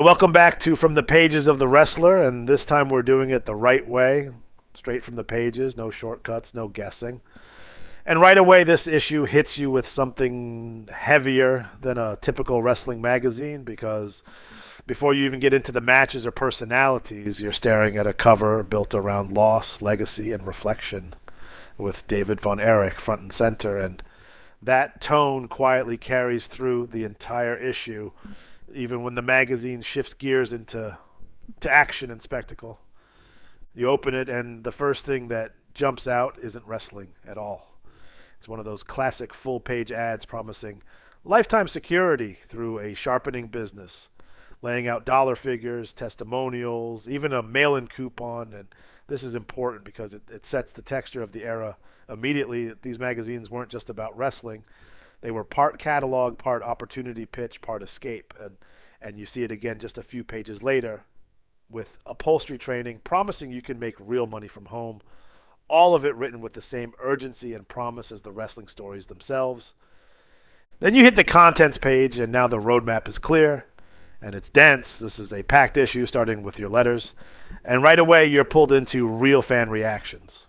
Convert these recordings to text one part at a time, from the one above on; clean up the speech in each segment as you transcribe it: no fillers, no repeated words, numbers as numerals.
Welcome back to From the Pages of the Wrestler, and this time we're doing it the right way, straight from the pages, no shortcuts, no guessing. And right away, this issue hits you with something heavier than a typical wrestling magazine because before you even get into the matches or personalities, you're staring at a cover built around loss, legacy, and reflection with David Von Erich front and center. And that tone quietly carries through the entire issue even when the magazine shifts gears into action and spectacle. You open it, and the first thing that jumps out isn't wrestling at all. It's one of those classic full page ads promising lifetime security through a sharpening business, laying out dollar figures, testimonials, even a mail in coupon. And this is important because it sets the texture of the era immediately. These magazines weren't just about wrestling, they were part catalog, part opportunity pitch, part escape. And you see it again just a few pages later with upholstery training, promising you can make real money from home. All of it written with the same urgency and promise as the wrestling stories themselves. Then you hit the contents page, and now the roadmap is clear and it's dense. This is a packed issue starting with your letters. And right away, you're pulled into real fan reactions.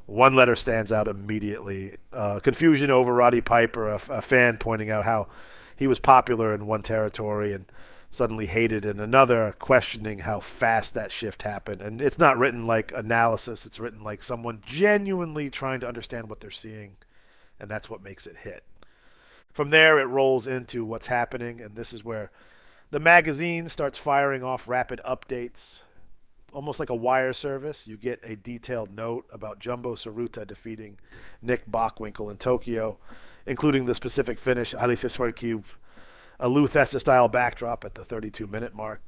One letter stands out immediately. Confusion over Roddy Piper, a fan pointing out how he was popular in one territory and suddenly hated in another, questioning how fast that shift happened. And it's not written like analysis, it's written like someone genuinely trying to understand what they're seeing, and that's what makes it hit. From there, it rolls into what's happening, and this is where the magazine starts firing off rapid updates, almost like a wire service. You get a detailed note about Jumbo Tsuruta defeating Nick Bockwinkel in Tokyo, including the specific finish, Alice Sorkiv, a Lou Thesz style backdrop at the 32-minute mark.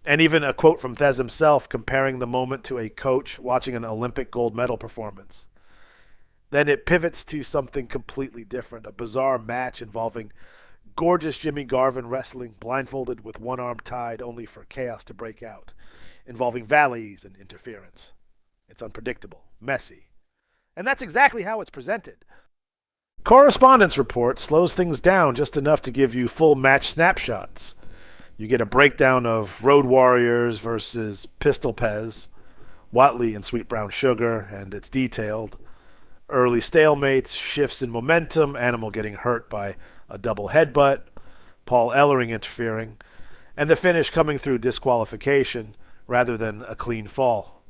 And even a quote from Thez himself comparing the moment to a coach watching an Olympic gold medal performance. Then it pivots to something completely different, a bizarre match involving gorgeous Jimmy Garvin wrestling blindfolded with one arm tied only for chaos to break out, involving valleys and interference. It's unpredictable, messy, and that's exactly how it's presented. Correspondence report slows things down just enough to give you full match snapshots. You get a breakdown of Road Warriors versus Pistol Pez, Watley and Sweet Brown Sugar, and it's detailed. Early stalemates, shifts in momentum, Animal getting hurt by a double headbutt, Paul Ellering interfering, and the finish coming through disqualification rather than a clean fall.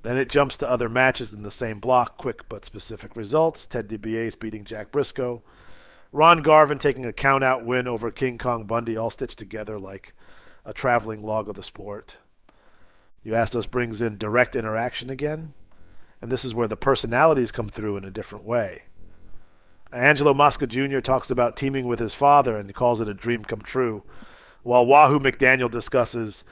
Then it jumps to other matches in the same block, quick but specific results. Ted DiBiase beating Jack Briscoe. Ron Garvin taking a count-out win over King Kong Bundy, all stitched together like a traveling log of the sport. Eustace brings in direct interaction again, and this is where the personalities come through in a different way. Angelo Mosca Jr. talks about teaming with his father and he calls it a dream come true, while Wahoo McDaniel discusses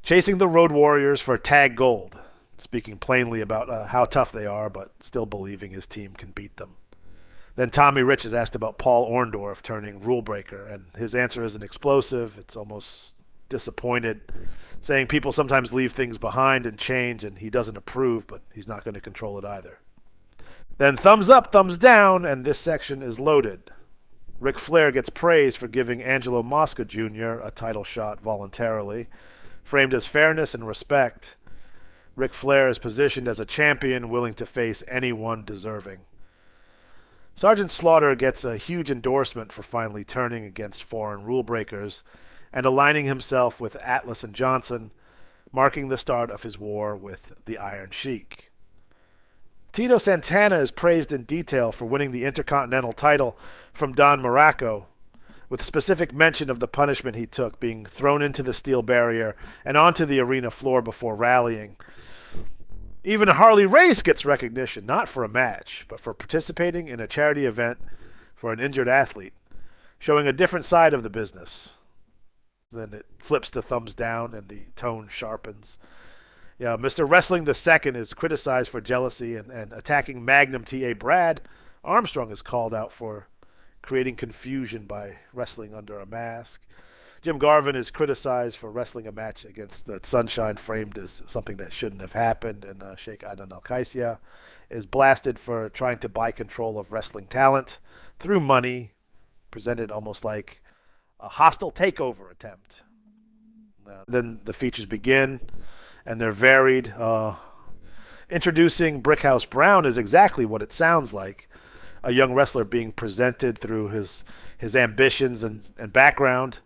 chasing the Road Warriors for tag gold, speaking plainly about how tough they are, but still believing his team can beat them. Then Tommy Rich is asked about Paul Orndorff turning rule breaker, and his answer isn't explosive. It's almost disappointed, saying people sometimes leave things behind and change, and he doesn't approve, but he's not going to control it either. Then thumbs up, thumbs down, and this section is loaded. Ric Flair gets praised for giving Angelo Mosca Jr. a title shot voluntarily, framed as fairness and respect. Ric Flair is positioned as a champion willing to face anyone deserving. Sergeant Slaughter gets a huge endorsement for finally turning against foreign rule breakers and aligning himself with Atlas and Johnson, marking the start of his war with the Iron Sheik. Tito Santana is praised in detail for winning the Intercontinental title from Don Muraco, with specific mention of the punishment he took, being thrown into the steel barrier and onto the arena floor before rallying. Even Harley Race gets recognition, not for a match, but for participating in a charity event for an injured athlete, showing a different side of the business. Then it flips to thumbs down and the tone sharpens. Yeah, Mr. Wrestling the Second is criticized for jealousy and attacking Magnum T.A. Brad. Armstrong is called out for creating confusion by wrestling under a mask. Jim Garvin is criticized for wrestling a match against Sunshine framed as something that shouldn't have happened, and Sheikh Adnan Al-Qaisia is blasted for trying to buy control of wrestling talent through money, presented almost like a hostile takeover attempt. Then the features begin, and they're varied. Introducing Brickhouse Brown is exactly what it sounds like. A young wrestler being presented through his ambitions and background,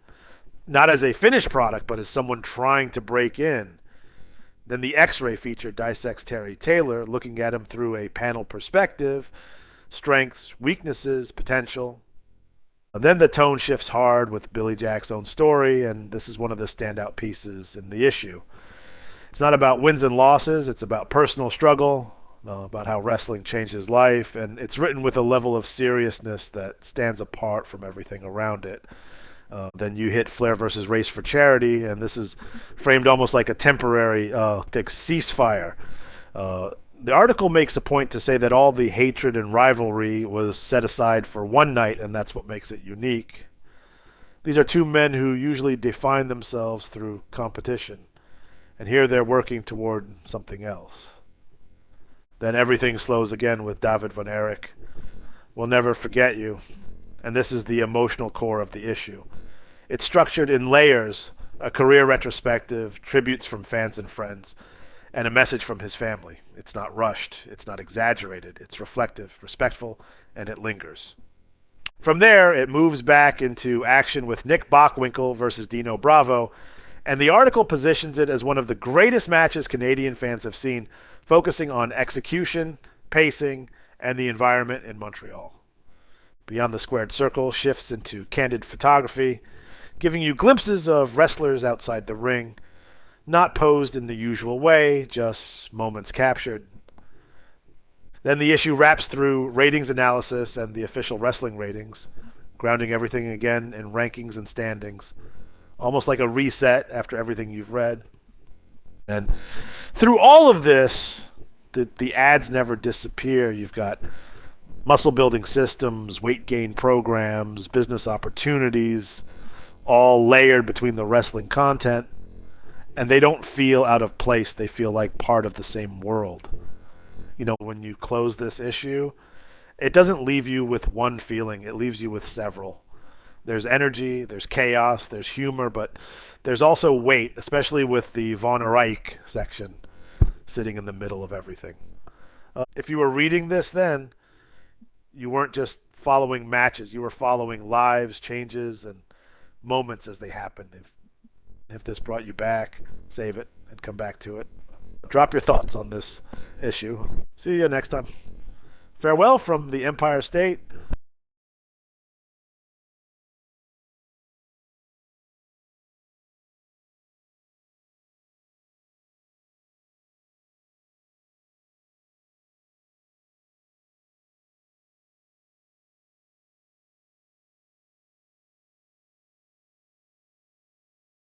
not as a finished product, but as someone trying to break in. Then the X-ray feature dissects Terry Taylor, looking at him through a panel perspective, strengths, weaknesses, potential. And then the tone shifts hard with Billy Jack's own story, and this is one of the standout pieces in the issue. It's not about wins and losses, it's about personal struggle, about how wrestling changed his life, and it's written with a level of seriousness that stands apart from everything around it. Then you hit Flair versus Race for charity, and this is framed almost like a temporary ceasefire. The article makes a point to say that all the hatred and rivalry was set aside for one night, and that's what makes it unique. These are two men who usually define themselves through competition, and here they're working toward something else. Then everything slows again with David von Erich. We'll never forget you. And this is the emotional core of the issue. It's structured in layers, a career retrospective, tributes from fans and friends, and a message from his family. It's not rushed, it's not exaggerated, it's reflective, respectful, and it lingers. From there, it moves back into action with Nick Bockwinkel versus Dino Bravo, and the article positions it as one of the greatest matches Canadian fans have seen, focusing on execution, pacing, and the environment in Montreal. Beyond the Squared Circle shifts into candid photography, giving you glimpses of wrestlers outside the ring, not posed in the usual way, just moments captured. Then the issue wraps through ratings analysis and the official wrestling ratings, grounding everything again in rankings and standings, almost like a reset after everything you've read. And through all of this, the ads never disappear. You've got muscle building systems, weight gain programs, business opportunities, all layered between the wrestling content, and they don't feel out of place. They feel like part of the same world. You know, when you close this issue, it doesn't leave you with one feeling, it leaves you with several. There's energy, there's chaos, there's humor, but there's also weight, especially with the Von Erich section sitting in the middle of everything. If you were reading this then, you weren't just following matches, you were following lives, changes, and moments as they happened. If this brought you back, save it and come back to it. Drop your thoughts on this issue. See you next time. Farewell from the Empire State.